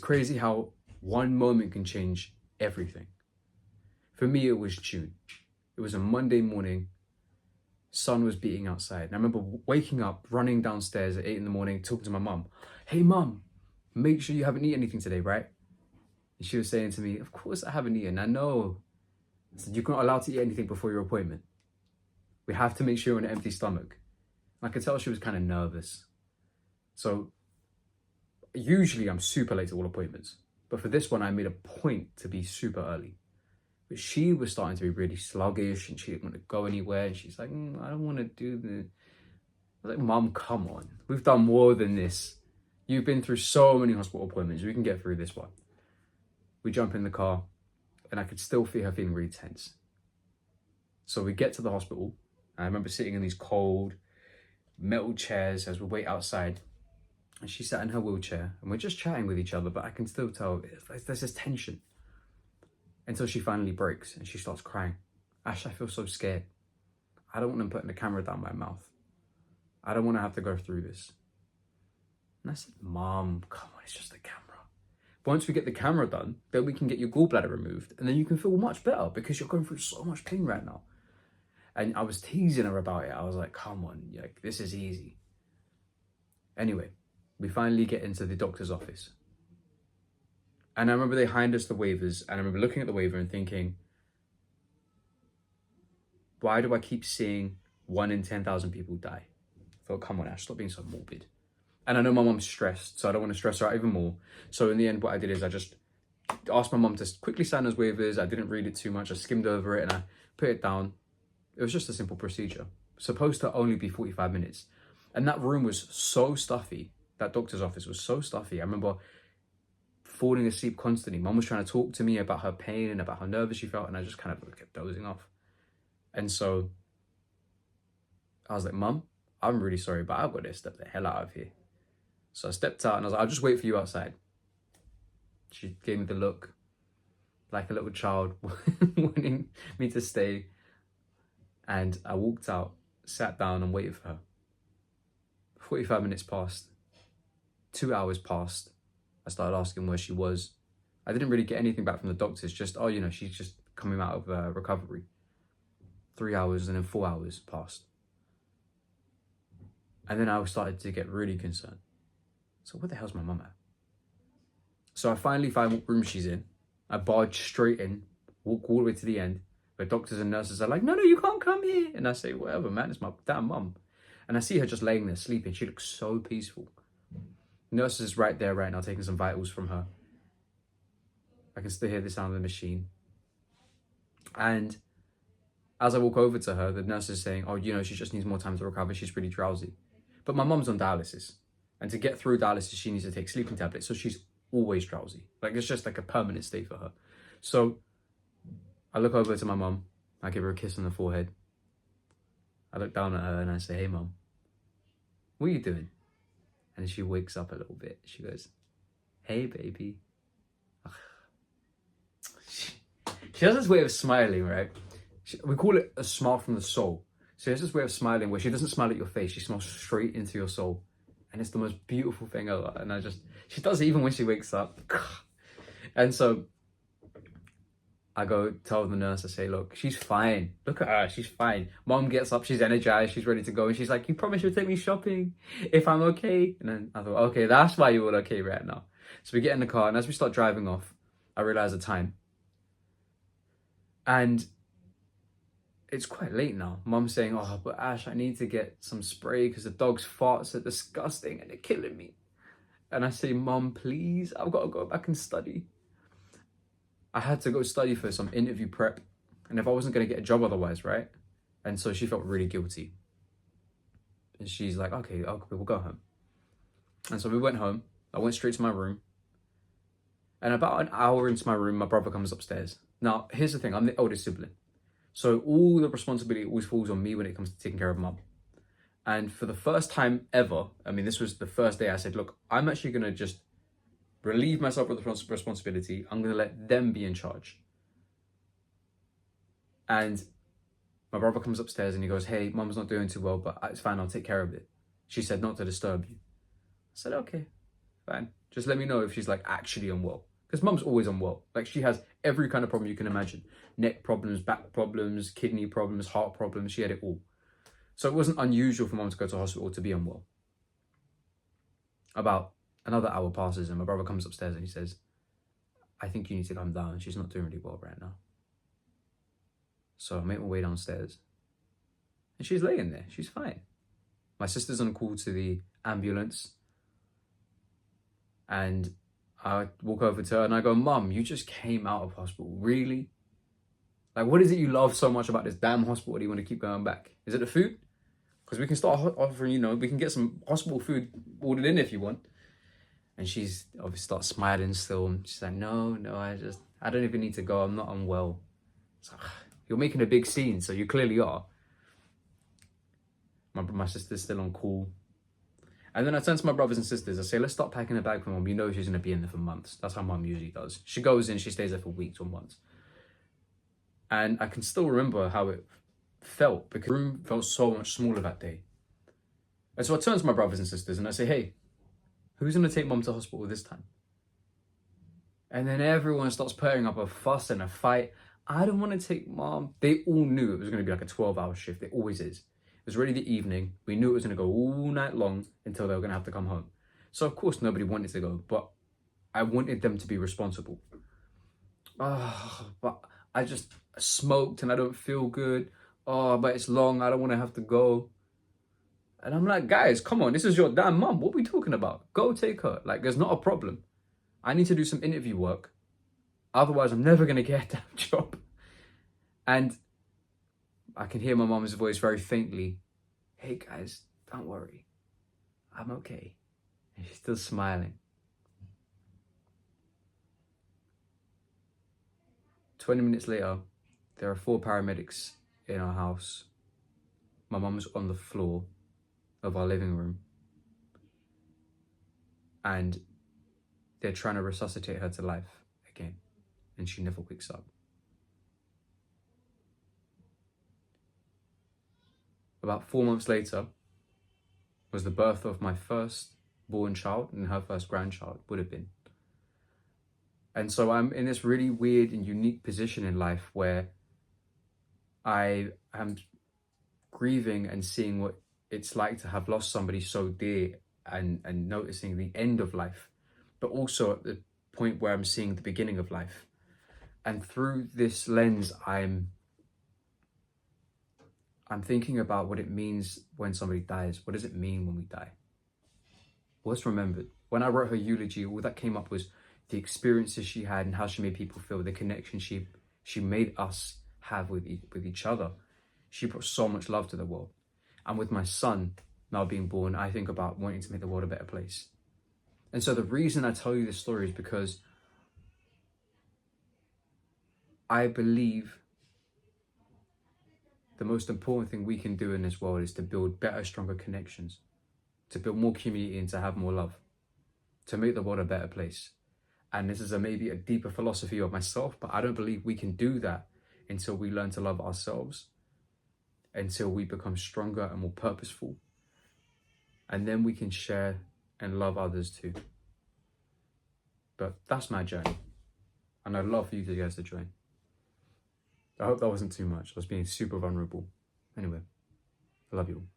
crazy how one moment can change everything. For me, it was June. It was a Monday morning. Sun was beating outside. And I remember waking up, running downstairs at 8 in the morning, talking to my mum. Hey, mum, make sure you haven't eaten anything today, right? And she was saying to me, of course I haven't eaten. I know. I said, you're not allowed to eat anything before your appointment. We have to make sure you're on an empty stomach. I could tell she was kind of nervous. So usually I'm super late to all appointments. But for this one, I made a point to be super early. But she was starting to be really sluggish and she didn't want to go anywhere. And she's like, I don't want to do this. I was like, Mum, come on. We've done more than this. You've been through so many hospital appointments. We can get through this one. We jump in the car and I could still feel her feeling really tense. So we get to the hospital. I remember sitting in these cold metal chairs as we wait outside. And she sat in her wheelchair and we're just chatting with each other, but I can still tell there's this tension. Until she finally breaks and she starts crying. Ash, I feel so scared. I don't want them putting the camera down my mouth. I don't want to have to go through this. And I said, Mom, come on, it's just a camera. Once we get the camera done, then we can get your gallbladder removed and then you can feel much better because you're going through so much pain right now. And I was teasing her about it. I was like, come on, like, this is easy. Anyway, we finally get into the doctor's office. And I remember they handed us the waivers, and I remember looking at the waiver and thinking, why do I keep seeing 1 in 10,000 people die? I thought, come on, Ash, stop being so morbid. And I know my mum's stressed, so I don't want to stress her out even more. So in the end, what I did is I just asked my mum to quickly sign those waivers. I didn't read it too much. I skimmed over it and I put it down. It was just a simple procedure. Supposed to only be 45 minutes. And that room was so stuffy. That doctor's office was so stuffy. I remember falling asleep constantly. Mum was trying to talk to me about her pain and about how nervous she felt, and I just kind of kept dozing off. And so I was like, Mum, I'm really sorry, but I've got to step the hell out of here. So I stepped out and I was like, I'll just wait for you outside. She gave me the look like a little child wanting me to stay. And I walked out, sat down and waited for her. 45 minutes passed. 2 hours passed. I started asking where she was. I didn't really get anything back from the doctors, just, oh, you know, she's just coming out of recovery. 3 hours and then 4 hours passed. And then I started to get really concerned. So where the hell's my mum at? So I finally find what room she's in. I barge straight in, walk all the way to the end, where doctors and nurses are like, no, you can't come here. And I say, whatever, man, it's my damn mum. And I see her just laying there sleeping. She looks so peaceful. Nurse is right there right now taking some vitals from her. I can still hear the sound of the machine. And as I walk over to her, the nurse is saying, oh, you know, she just needs more time to recover. She's really drowsy. But my mum's on dialysis. And to get through dialysis, she needs to take sleeping tablets. So she's always drowsy. Like, it's just like a permanent state for her. So I look over to my mum. I give her a kiss on the forehead. I look down at her and I say, hey, Mum, what are you doing? And she wakes up a little bit. She goes, hey, baby. She has this way of smiling, right? We call it a smile from the soul. So she has this way of smiling where she doesn't smile at your face. She smiles straight into your soul. And it's the most beautiful thing ever. And she does it even when she wakes up. And so I go tell the nurse, I say, look, she's fine. Look at her, she's fine. Mom gets up, she's energized, she's ready to go. And she's like, you promise you'll take me shopping if I'm okay? And then I thought, okay, that's why you're all okay right now. So we get in the car, and as we start driving off, I realize the time. And it's quite late now. Mom's saying, oh, but Ash, I need to get some spray because the dog's farts are disgusting and they're killing me. And I say, Mom, please, I've got to go back and study. I had to go study for some interview prep, and if I wasn't going to get a job otherwise, right? And so she felt really guilty. And she's like, okay, we'll go home. And so we went home. I went straight to my room. And about an hour into my room, my brother comes upstairs. Now, here's the thing. I'm the oldest sibling. So all the responsibility always falls on me when it comes to taking care of Mum. And for the first time ever, I mean, this was the first day I said, look, I'm actually going to just relieve myself of the responsibility. I'm going to let them be in charge. And my brother comes upstairs and he goes, hey, Mum's not doing too well, but it's fine. I'll take care of it. She said not to disturb you. I said, okay, fine. Just let me know if she's like actually unwell. Because mum's always unwell. Like she has every kind of problem you can imagine. Neck problems, back problems, kidney problems, heart problems. She had it all. So it wasn't unusual for mum to go to hospital to be unwell. About another hour passes and my brother comes upstairs and he says, I think you need to calm down. She's not doing really well right now. So I make my way downstairs. And she's laying there. She's fine. My sister's on call to the ambulance. And I walk over to her and I go, Mum, you just came out of hospital. Really? Like, what is it you love so much about this damn hospital that you want to keep going back? Is it the food? Because we can start offering, we can get some hospital food ordered in if you want. And she's obviously starts smiling still. She's like, no, I don't even need to go. I'm not unwell. It's like, you're making a big scene, so you clearly are. My sister's still on call. And then I turn to my brothers and sisters. I say, let's start packing a bag for mum. You know she's going to be in there for months. That's how mum usually does. She goes in, she stays there for weeks or months. And I can still remember how it felt because the room felt so much smaller that day. And so I turn to my brothers and sisters and I say, hey, who's going to take mum to hospital this time? And then everyone starts putting up a fuss and a fight. I don't want to take mum. They all knew it was going to be like a 12-hour shift. It always is. It was already the evening. We knew it was going to go all night long until they were going to have to come home. So of course nobody wanted to go, but I wanted them to be responsible. But I just smoked and I don't feel good. But it's long. I don't want to have to go. And I'm like, guys, come on. This is your damn mum. What are we talking about? Go take her. Like, there's not a problem. I need to do some interview work. Otherwise, I'm never going to get a damn job. And I can hear my mum's voice very faintly. Hey, guys, don't worry. I'm okay. And she's still smiling. 20 minutes later, there are 4 paramedics in our house. My mum's on the floor of our living room. And they're trying to resuscitate her to life again. And she never wakes up. About 4 months later was the birth of my first born child and her first grandchild would have been. And so I'm in this really weird and unique position in life where I am grieving and seeing what it's like to have lost somebody so dear and noticing the end of life, but also at the point where I'm seeing the beginning of life. And through this lens, I'm thinking about what it means when somebody dies. What does it mean when we die? What's remembered? When I wrote her eulogy, all that came up was the experiences she had and how she made people feel, the connection she made us have with each other. She brought so much love to the world. And with my son now being born, I think about wanting to make the world a better place. And so the reason I tell you this story is because I believe the most important thing we can do in this world is to build better, stronger connections, to build more community and to have more love, to make the world a better place. And this is maybe a deeper philosophy of myself, but I don't believe we can do that until we learn to love ourselves, until we become stronger and more purposeful. And then we can share and love others too. But that's my journey. And I'd love for you guys to join. I hope that wasn't too much. I was being super vulnerable. Anyway, I love you all.